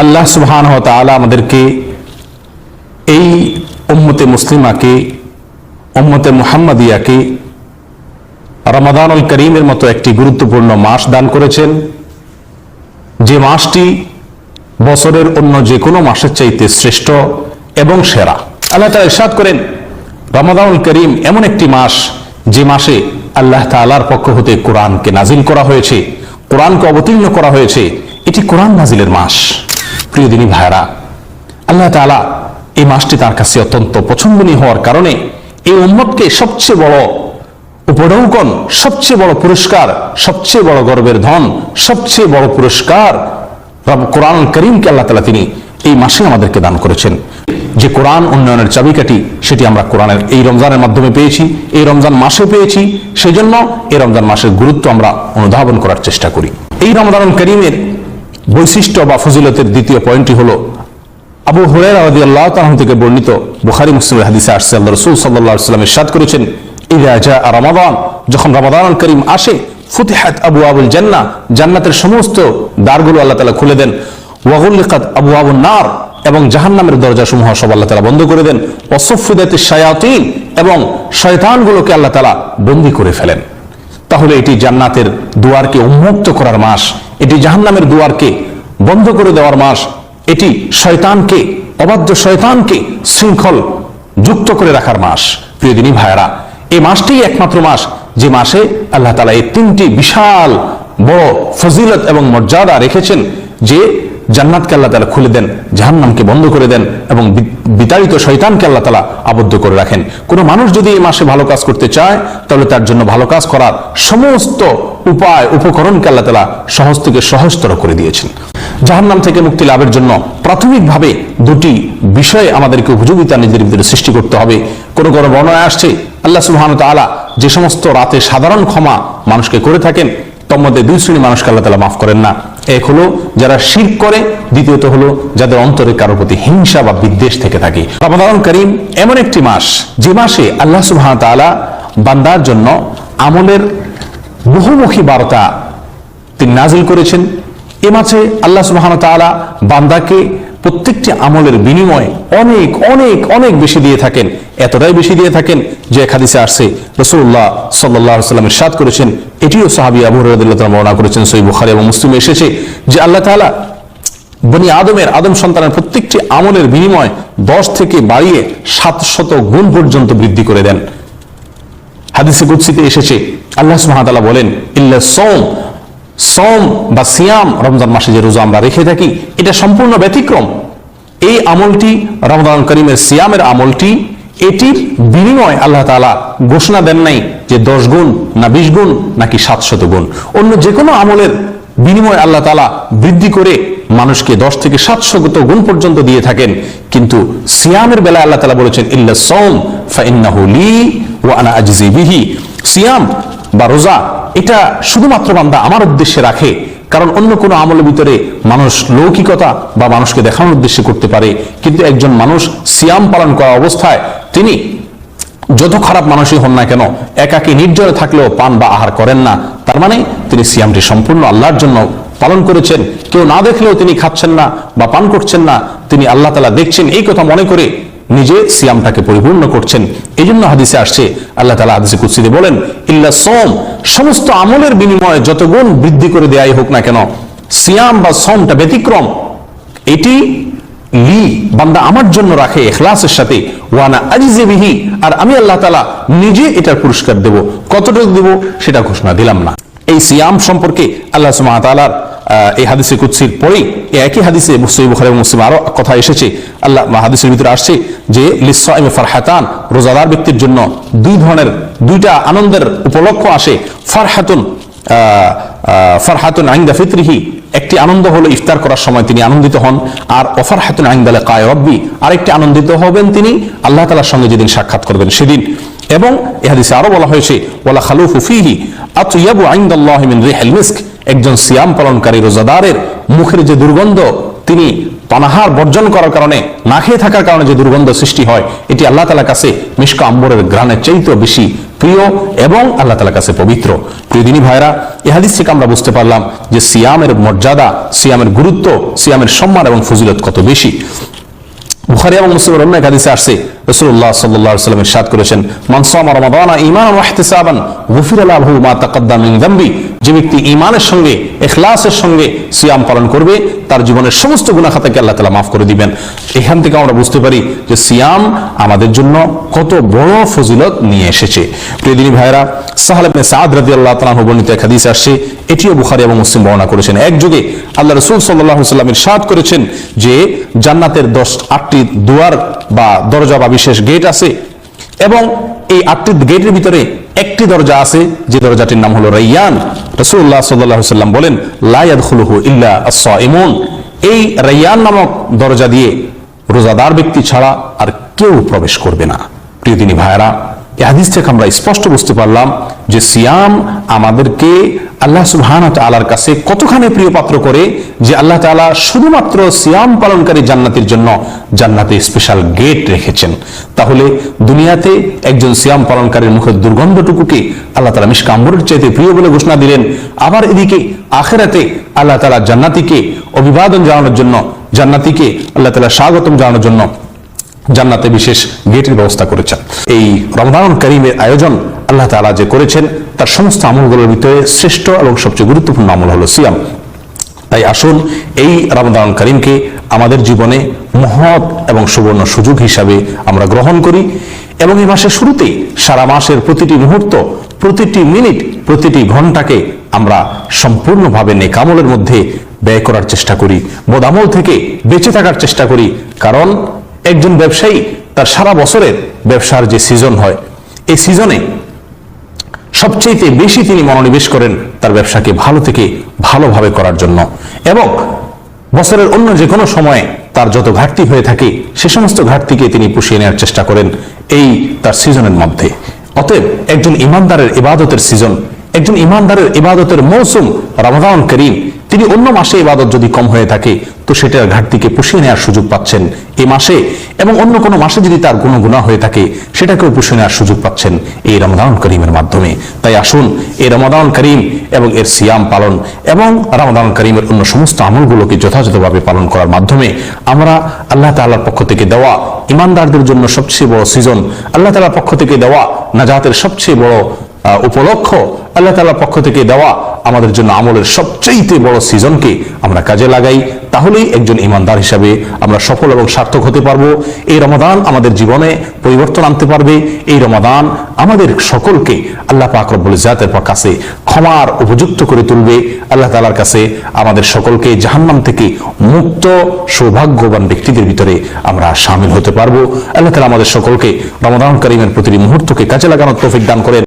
আল্লাহ সুবহানাহু ওয়া তাআলা আমাদেরকে এই উম্মতে মুসলিমাকে, উম্মতে মুহাম্মাদিয়াকে রমাদানুল করিমের মতো একটি গুরুত্বপূর্ণ মাস দান করেছেন, যে মাসটি বছরের অন্য যে কোনো মাসের চাইতে শ্রেষ্ঠ এবং সেরা। আল্লাহ তাআলা ইরশাদ করেন, রমাদানুল করিম এমন একটি মাস যে মাসে আল্লাহ তাআলার পক্ষ হতে কোরআনকে নাজিল করা হয়েছে, কোরআনকে অবতীর্ণ করা হয়েছে। এটি কোরআন নাজিলের মাস। প্রিয় দিনী ভাইরা, আল্লাহ তাআলা এই মাসটি তার কাছে অত্যন্ত পছন্দনীয় হওয়ার কারণে এই উম্মতকে সবচেয়ে বড় উপঢৌকন, সবচেয়ে বড় পুরস্কার, সবচেয়ে বড় গর্বের ধন, সবচেয়ে বড় পুরস্কার কোরআনুল কারীমকে আল্লাহ তাআলা তিনি এই মাসে আমাদেরকে দান করেছেন। যে কোরআন উন্নয়নের চাবিকাঠি, সেটি আমরা কোরআনের এই রমজানের মাধ্যমে পেয়েছি, এই রমজান মাসে পেয়েছি। সেই জন্য এই রমজান মাসের গুরুত্ব আমরা অনুধাবন করার চেষ্টা করি। এই রমাদানুল কারীমের বৈশিষ্ট্য বা ফজিলতের দ্বিতীয় পয়েন্টটি হলো, আবু হুরায়রা রাদিয়াল্লাহু তাআলা থেকে বর্ণিত বুখারী মুসলিমের হাদিসে আসছে, আল্লাহ রাসূল সাল্লাল্লাহু আলাইহি ওয়াসাল্লাম ইরশাদ করেছেন, ইযা জাআ রমাদান, যখন রমাদানুল কারীম আসে, ফুতিহাত আবওয়াবুল জান্নাহ, জান্নাতের সমস্ত দ্বারগুলো আল্লাহ তাআলা খুলে দেন, ওয়া গুলিকাত আবওয়াবুন নার, এবং জাহান্নামের দরজাসমূহ সব আল্লাহ তাআলা বন্ধ করে দেন, ওয়া সুফিদাতিশ শায়াতিন, এবং শয়তানগুলোকে আল্লাহ তাআলা বন্দী করে ফেলেন। তাহলে এটি জান্নাতের দুয়ারকে উন্মুক্ত করার মাস, এটি জাহান্নামের দুয়ারকে বন্ধ করে দেওয়ার মাস, এটি শয়তানকে, অবাধ্য শয়তানকে শৃঙ্খল যুক্ত করে রাখার মাস। প্রিয় দিনী ভাইয়েরা, এই মাসটি একমাত্র মাস যে মাসে আল্লাহ তাআলা এই তিনটি বিশাল বড় ফজিলত এবং মর্যাদা রেখেছেন, যে জান্নাতকে আল্লাহ তাআলা খুলে দেন, জাহান্নামকে বন্ধ করে দেন, এবং বিতাড়িত শয়তানকে আল্লাহ তাআলা আবদ্ধ করে রাখেন। কোনো মানুষ যদি এই মাসে ভালো কাজ করতে চায়, তাহলে তার জন্য ভালো কাজ করার সমস্ত উপায় উপকরণকে আল্লাহ তাআলা সহজ থেকে সহজতর করে দিয়েছেন। জাহান্নাম থেকে মুক্তি লাভের জন্য প্রাথমিকভাবে দুটি বিষয়ে আমাদেরকে উপযোগিতা নিজেদের ভিতরে সৃষ্টি করতে হবে। কোনো কোনো বর্ণনায় আসছে, আল্লাহ সুবহানাহু ওয়া তাআলা যে সমস্ত রাতে সাধারণ ক্ষমা মানুষকে করে থাকেন, তার মধ্যে দুই শ্রেণী মানুষকে আল্লাহ তাআলা মাফ করেন না। এক হলো যারা শিরক করে, দ্বিতীয়ত হলো যাদের অন্তরে কারোর প্রতি হিংসা বা বিদ্বেষ থেকে থাকে। রমাদানুল কারীম এমন একটি মাস যে মাসে আল্লাহ সুবহানাহু ওয়া তাআলা বান্দার জন্য আমলের বহুমুখী বার্তা তিনি নাজিল করেছেন। এ মাসে আল্লাহ সুবহানাহু ওয়া তাআলা বান্দাকে প্রত্যেকটি আমলের বিনিময়ে অনেক অনেক অনেক বেশি দিয়ে থাকেন। এতটাই বেশি দিয়ে থাকেন যে এক হাদিসে আসছে, রাসূলুল্লাহ সাল্লাল্লাহু আলাইহি ওয়াসাল্লাম ইরশাদ করেছেন, এটিও সাহাবী আবু হুরায়রা রাদিয়াল্লাহু তাআলা বর্ণনা করেছেন, সহিহ বুখারী এবং মুসলিমে এসেছে, যে আল্লাহ তাআলা বনি আদম সন্তানের প্রত্যেকটি আমলের বিনিময় 10 থেকে বাড়িয়ে 700 গুণ পর্যন্ত বৃদ্ধি করে দেন। হাদিসে কুদসিতে এসেছে, আল্লাহ সুবহানাহু ওয়া তাআলা বলেন, ইল্লা সওম বা সিয়াম, রমজান মাসে যে রোজা আমরা রেখে থাকি, এটা সম্পূর্ণ ব্যতিক্রম। এই আমলটি, রমাদানুল কারীমের সিয়ামের আমলটি, এটির বিনিময় আল্লাহ তাআলা ঘোষণা দেন নাই যে 10 গুণ না 20 গুণ নাকি 700 গুণ। অন্য যে কোনো আমলের বিনিময় আল্লাহ তাআলা বৃদ্ধি করে মানুষকে 10 থেকে 700 গুণ পর্যন্ত দিয়ে থাকেন। কিন্তু সিয়ামের বেলায় আল্লাহ তাআলা বলেছেন, ইল্লা সওম ফাইন্নাহু লি ওয়া আনা আজজি বিহি। সিয়াম বা রোজা এটা শুধুমাত্র বান্দা আমার উদ্দেশ্যে রাখে, কারণ অন্য কোনো আমলের ভিতরে মানুষ লৌকিকতা বা মানুষকে দেখানোর উদ্দেশ্যে করতে পারে, কিন্তু একজন মানুষ সিয়াম পালন করা অবস্থায় তিনি যত খারাপ মানুষই হন না কেন, একাকী নির্জনে থাকলেও পান বা আহার করেন না, তার মানে তিনি সিয়ামটি সম্পূর্ণ আল্লাহর জন্য পালন করেছেন। কেউ না দেখলেও তিনি খাচ্ছেন না বা পান করছেন না, তিনি আল্লাহ তাআলা দেখছেন এই কথা মনে করে নিজে সিয়ামটাকে পরিপূর্ণ করছেন। এই জন্য হাদিসে আসছে, আল্লাহ তাআলা হাদিসে কুদসিতে বলেন, ইল্লা সওম, সমস্ত আমলের বিনিময়ে যত গুণ বৃদ্ধি করে দেয়াই হোক না কেন, সিয়াম বা সওমটা ব্যতিক্রম। এটি লি, বান্দা আমার জন্য রাখে ইখলাসের সাথে, ওয়ানা আজজি বিহি, আর আমি আল্লাহ তাআলা নিজে এটার পুরস্কার দেব। কতটুকু দেব সেটা ঘোষণা দিলাম না। এই সিয়াম সম্পর্কে আল্লাহ সুবহানাহু ওয়া তাআলার এই হাদিসে কুদসির পরেই একই হাদিসে সহিহ বুখারী এবং মুসলিম আরো কথা এসেছে। আল্লাহ হাদিসের ভিতরে আসছে যে লিসসাইমি ফারহাতান, রোজাদার ব্যক্তির জন্য দুইটা আনন্দের উপলক্ষ আসে। ফারহাতুন ইনদা ফিতরিহি, একটি আনন্দ হলো ইফতার করার সময় তিনি আনন্দিত হন, আর ওয়াফারহাতুন ইনদা লিকাই রাব্বি, আরেকটি আনন্দিত হবেন তিনি আল্লাহ তাআলার সঙ্গে যেদিন সাক্ষাৎ করবেন সেদিন। এবং এই হাদিসে আরো বলা হয়েছে, ওয়ালা খালুফু ফিহি আতয়াবু ইনদাল্লাহি মিন রিহিল মিস্ক, একজন সিয়াম পালনকারী রোজাদারের মুখের যে দুর্গন্ধ তিনি পানাহার বর্জন করার কারণে, না খেয়ে থাকার কারণে যে দুর্গন্ধ সৃষ্টি হয়, এটি আল্লাহ তাআলার কাছে মিশকা আম্বরের ঘ্রাণের চাইতেও বেশি প্রিয় এবং আল্লাহ তাআলার কাছে পবিত্র। প্রিয় দিনী ভাইরা, এই হাদিস থেকে আমরা বুঝতে পারলাম যে সিয়ামের মর্যাদা, সিয়ামের গুরুত্ব, সিয়ামের সম্মান এবং ফজিলত কত বেশি। বুখারী এবং মুসলিমের অন্য এক হাদিসে আসছে, রাসূলুল্লাহ সাল্লাল্লাহু আলাইহি ওয়াসাল্লাম ইরশাদ করেছেন, মান সামা রমাদানা ঈমানান ওয়া ইহতিসাবান গুফিরা লাহু মা তাকাদ্দাম মিন যামবি। যে ব্যক্তি ঈমানের সঙ্গে, ইখলাসের সঙ্গে সিয়াম পালন করবে, তার জীবনের সমস্ত গুনাহ খাতাকে আল্লাহ তাআলা মাফ করে দিবেন। এখান থেকে আমরা বুঝতে পারি যে সিয়াম আমাদের জন্য কত বড় ফজিলত নিয়ে এসেছে। প্রিয় দিনী ভাইরা, সাহল ইবনে সাদ রাদিয়াল্লাহু তাআলা বর্ণিত এক হাদিস আসছে, এটিও বুখারী এবং মুসলিম বর্ণনা করেছেন। এক যুগে আল্লাহ রাসূল সাল্লাল্লাহু আলাইহি ওয়াসাল্লাম ইরশাদ করেছেন যে জান্নাতের 10-8টি দুয়ার বা দরজা বা বিশেষ গেট আছে, এবং এই 8টি গেটের ভিতরে একটি দরজা আছে যে দরজাটির নাম হলো রাইয়ান। রাসূলুল্লাহ সাল্লাল্লাহু আলাইহি ওয়াসাল্লাম বলেন, লা ইয়াদখুলুহু ইল্লা আস-সাইমুন। এই রাইয়ান নামক দরজা দিয়ে রোজাদার ব্যক্তি ছাড়া আর কেউ প্রবেশ করবে না। প্রিয় দিনী ভাইরা, এই হাদিস থেকে আমরা স্পষ্ট বুঝতে পারলাম যে সিয়াম আমাদেরকে আল্লাহ সুবহানাহু ওয়া তাআলার কাছে কতখানি প্রিয় পাত্র করে, যে আল্লাহ তাআলা শুধুমাত্র সিয়াম পালনকারী জান্নাতের জন্য জান্নাতে স্পেশাল গেট রেখেছেন। তাহলে দুনিয়াতে একজন সিয়াম পালনকারীর মুখের দুর্গন্ধটুকুকে আল্লাহ তাআলা মিশকা আম্বরের চাইতে প্রিয় বলে ঘোষণা দিলেন। আবার এদিকে আখিরাতে আল্লাহ তাআলা জান্নাতীকে অভিবাদন জানানোর জন্য, জান্নাতীকে আল্লাহ তাআলা স্বাগতম জানানোর জন্য জান্নাতে বিশেষ গেটের ব্যবস্থা করেছেন। এই রমাদানুল কারীমের আয়োজন আল্লাহ তাআলা যে করেছেন, তার সমস্ত আমলগুলোর ভিতরে শ্রেষ্ঠ এবং সবচেয়ে গুরুত্বপূর্ণ আমল হলো সিয়াম। তাই আসুন এই রমাদানুল কারীমকে আমাদের জীবনে মহৎ এবং সুবর্ণ সুযোগ হিসাবে আমরা গ্রহণ করি, এবং এই মাসের শুরুতেই সারা মাসের প্রতিটি মুহূর্ত, প্রতিটি মিনিট, প্রতিটি ঘন্টাকে আমরা সম্পূর্ণভাবে নেক আমলের মধ্যে ব্যয় করার চেষ্টা করি, বদামল থেকে বেঁচে থাকার চেষ্টা করি। কারণ একজন ব্যবসায়ী তার সারা বছরের ব্যবসার যে সিজন হয়, এই সিজনে সবচেয়ে বেশি তিনি মনোনিবেশ করেন তার ব্যবসাকে ভালো থেকে ভালোভাবে করার জন্য, এবং বছরের অন্য যে কোনো সময়ে তার যত ঘাটতি হয়ে থাকে সে সমস্ত ঘাটতিকে তিনি পুষিয়ে নেওয়ার চেষ্টা করেন এই তার সিজনের মধ্যে। অতএব একজন ইমানদারের ইবাদতের সিজন, একজন ইমানদারের ইবাদতের মৌসুম রমাদান কারীম। তিনি অন্য মাসে ইবাদত যদি কম হয়ে থাকে তো সেটার ঘাটতিকে পুষিয়ে নেওয়ার সুযোগ পাচ্ছেন এই মাসে, এবং অন্য কোনো মাসে যদি তার কোনো গুনাহ হয়ে থাকে সেটাকেও পুষিয়ে নেওয়ার সুযোগ পাচ্ছেন এই রমাদান কারীমের মাধ্যমে। তাই আসুন এই রমাদান কারীম এবং এর সিয়াম পালন এবং রমাদান কারীমের অন্য সমস্ত আমলগুলোকে যথাযথভাবে পালন করার মাধ্যমে আমরা আল্লাহ তাআলার পক্ষ থেকে দেওয়া ইমানদারদের জন্য সবচেয়ে বড় সিজন, আল্লাহ তাআলার পক্ষ থেকে দেওয়া নাজাতের সবচেয়ে বড় উপলক্ষ, আল্লাহ তাআলার পক্ষ থেকে দেওয়া আমাদের জন্য আমলের সবচেয়ে বড় সিজনকে আমরা কাজে লাগাই। তাহলেই একজন ইমানদার হিসাবে আমরা সফল এবং সার্থক হতে পারবো। এই রমাদান আমাদের জীবনে পরিবর্তন আনতে পারবে। এই রমাদান আমাদের সকলকে আল্লাহ পাক রব্বুল ইজ্জাতের কাছে ক্ষমার উপযুক্ত করে তুলবে। আল্লাহ তাআলার কাছে আমাদের সকলকে জাহান্নাম থেকে মুক্ত সৌভাগ্যবান ব্যক্তিদের ভিতরে আমরা শামিল হতে পারবো। আল্লাহ তাআলা আমাদের সকলকে রমাদান কারীমের প্রতিটি মুহূর্তকে কাজে লাগানোর তৌফিক দান করেন।